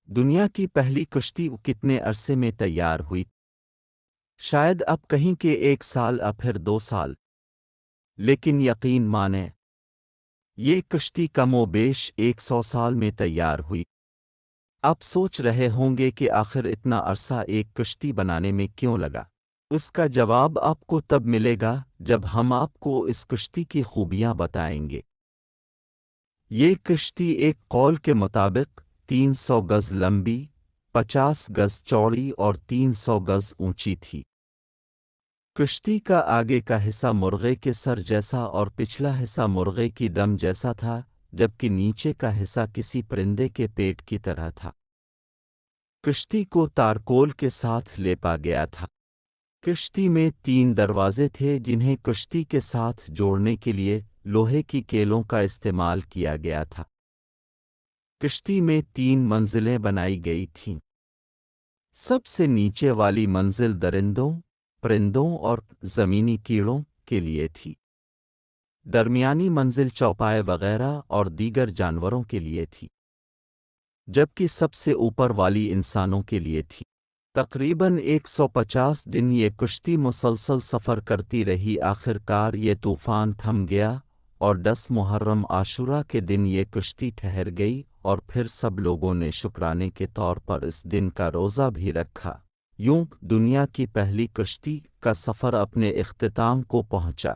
دنیا کی پہلی کشتی کتنے عرصے میں تیار ہوئی؟ شاید اب کہیں کہ 1 سال پھر 2 سال، لیکن یقین مانیں یہ کشتی کم و بیش 100 سال میں تیار ہوئی۔ آپ سوچ رہے ہوں گے کہ آخر اتنا عرصہ ایک کشتی بنانے میں کیوں لگا؟ اس کا جواب آپ کو تب ملے گا جب ہم آپ کو اس کشتی کی خوبیاں بتائیں گے۔ یہ کشتی ایک قول کے مطابق 300 گز لمبی، 50 گز چوڑی اور 300 گز اونچی تھی۔ کشتی کا آگے کا حصہ مرغے کے سر جیسا اور پچھلا حصہ مرغے کی دم جیسا تھا، جبکہ نیچے کا حصہ کسی پرندے کے پیٹ کی طرح تھا۔ کشتی کو تارکول کے ساتھ لیپا گیا تھا۔ کشتی میں 3 دروازے تھے جنہیں کشتی کے ساتھ جوڑنے کے لیے لوہے کی کیلوں کا استعمال کیا گیا تھا۔ کشتی میں 3 منزلیں بنائی گئی تھیں۔ سب سے نیچے والی منزل درندوں، پرندوں اور زمینی کیڑوں کے لیے تھی۔ درمیانی منزل چوپائے وغیرہ اور دیگر جانوروں کے لیے تھی، جبکہ سب سے اوپر والی انسانوں کے لیے تھی۔ تقریباً 150 دن یہ کشتی مسلسل سفر کرتی رہی۔ آخر کار یہ طوفان تھم گیا اور 10 محرم عاشورہ کے دن یہ کشتی ٹھہر گئی، اور پھر سب لوگوں نے شکرانے کے طور پر اس دن کا روزہ بھی رکھا۔ یوں دنیا کی پہلی کشتی کا سفر اپنے اختتام کو پہنچا۔